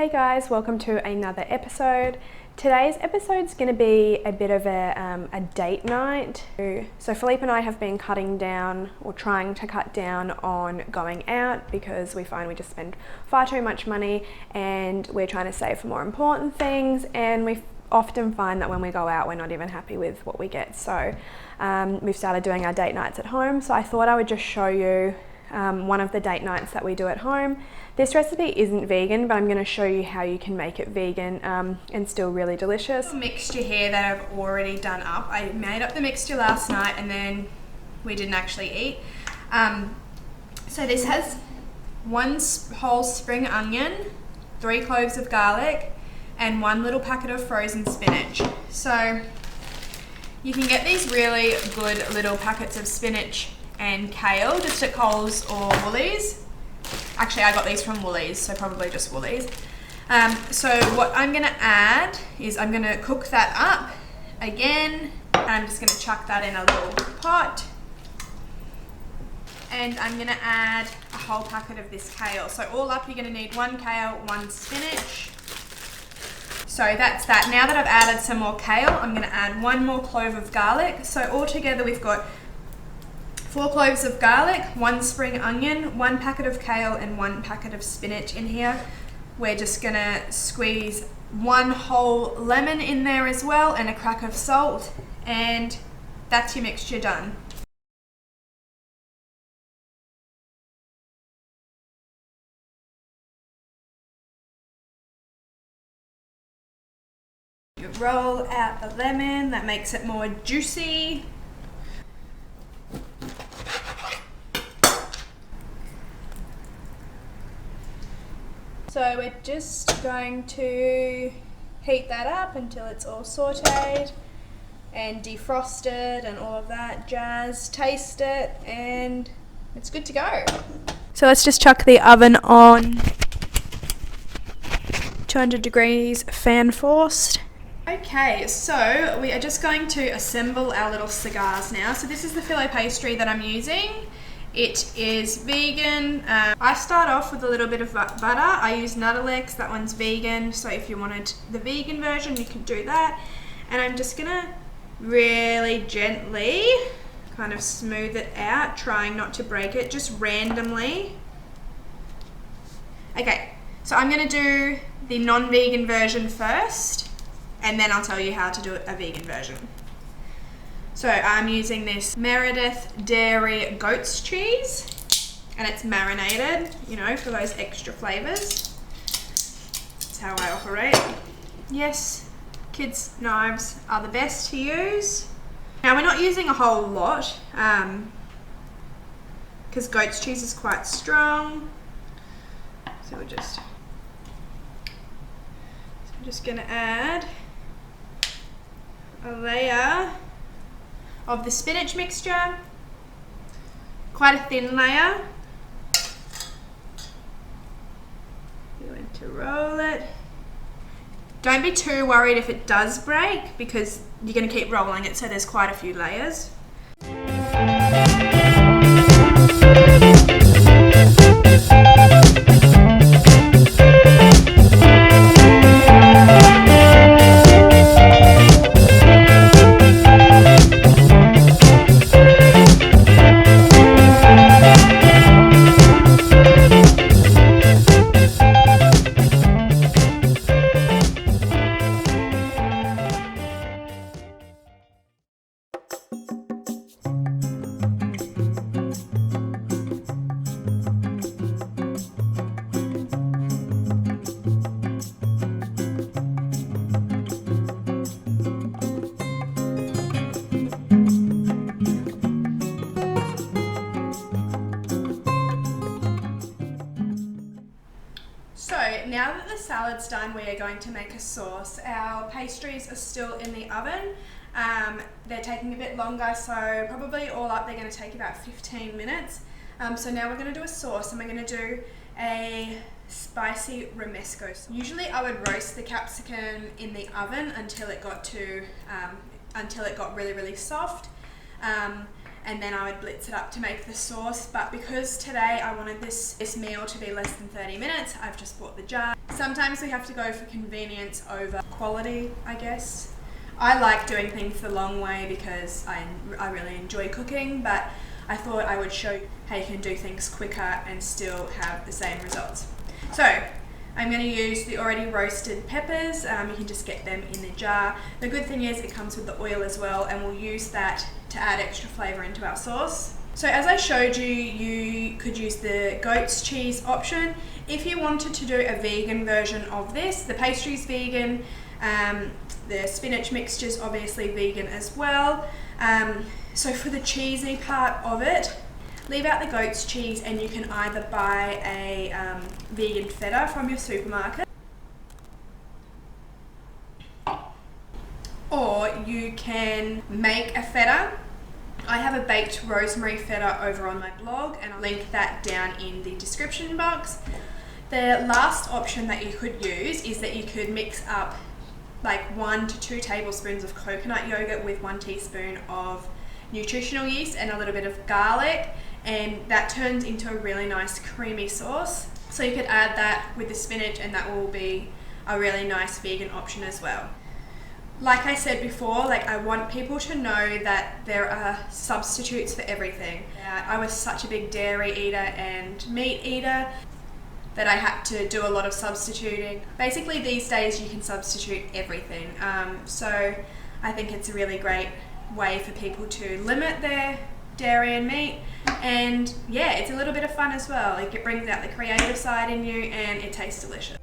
Hey guys, welcome to another episode. Today's episode is going to be a bit of a date night. So Philippe and I have been cutting down or trying to cut down on going out because we find we just spend far too much money and we're trying to save for more important things, and we often find that when we go out we're not even happy with what we get. So we've started doing our date nights at home, so I thought I would just show you one of the date nights that we do at home. This recipe isn't vegan, but I'm going to show you how you can make it vegan and still really delicious. Mixture here that I've already done up. I made up the mixture last night and then we didn't actually eat. So this has one whole spring onion, 3 cloves of garlic, and 1 little packet of frozen spinach. So you can get these really good little packets of spinach and kale just at Coles or Woolies. Actually, I got these from Woolies, so probably just Woolies. So what I'm gonna add is I'm gonna cook that up again, and I'm just gonna chuck that in a little pot. And I'm gonna add a whole packet of this kale. So all up, you're gonna need 1 kale, 1 spinach. So that's that. Now that I've added some more kale, I'm gonna add 1 more clove of garlic. So altogether we've got 4 cloves of garlic, 1 spring onion, 1 packet of kale, and 1 packet of spinach in here. We're just gonna squeeze 1 whole lemon in there as well, and a crack of salt, and that's your mixture done. You roll out the lemon, that makes it more juicy. So we're just going to heat that up until it's all sauteed and defrosted and all of that jazz. Taste it and it's good to go. So let's just chuck the oven on 200 degrees, fan forced. Okay, so we are just going to assemble our little cigars now. So this is the filo pastry that I'm using. It is vegan. I start off with a little bit of butter. I use Nuttalex, that one's vegan, so if you wanted the vegan version you can do that. And I'm just gonna really gently kind of smooth it out, trying not to break it, just randomly. Okay, so I'm gonna do the non-vegan version first, and then I'll tell you how to do a vegan version. So I'm using this Meredith dairy goat's cheese, and it's marinated, you know, for those extra flavors. That's how I operate. Yes, kids' knives are the best to use. Now we're not using a whole lot because goat's cheese is quite strong. So we're just gonna add a layer of the spinach mixture, quite a thin layer. You're going to roll it. Don't be too worried if it does break because you're going to keep rolling it, so there's quite a few layers. So now that the salad's done, we are going to make a sauce. Our pastries are still in the oven. They're taking a bit longer, so probably all up they're going to take about 15 minutes. So now we're going to do a sauce, and we're going to do a spicy Romesco. Usually I would roast the capsicum in the oven until it got really, really soft. and then I would blitz it up to make the sauce. But because today I wanted this meal to be less than 30 minutes, I've just bought the jar. Sometimes we have to go for convenience over quality, I guess. I like doing things the long way because I really enjoy cooking, but I thought I would show you how you can do things quicker and still have the same results. So I'm going to use the already roasted peppers. You can just get them in the jar. The good thing is it comes with the oil as well, and we'll use that to add extra flavour into our sauce. So as I showed you, you could use the goat's cheese option. If you wanted to do a vegan version of this, the pastry's vegan, the spinach mixture's obviously vegan as well. So for the cheesy part of it, leave out the goat's cheese, and you can either buy a vegan feta from your supermarket, or you can make a feta. I have a baked rosemary feta over on my blog, and I'll link that down in the description box. The last option that you could use is that you could mix up like 1 to 2 tablespoons of coconut yogurt with 1 teaspoon of nutritional yeast and a little bit of garlic, and that turns into a really nice creamy sauce. So you could add that with the spinach, and that will be a really nice vegan option as well. Like I said before, like I want people to know that there are substitutes for everything. I was such a big dairy eater and meat eater that I had to do a lot of substituting. Basically these days you can substitute everything. So I think it's a really great way for people to limit their dairy and meat, and yeah, it's a little bit of fun as well. Like it brings out the creative side in you, and it tastes delicious.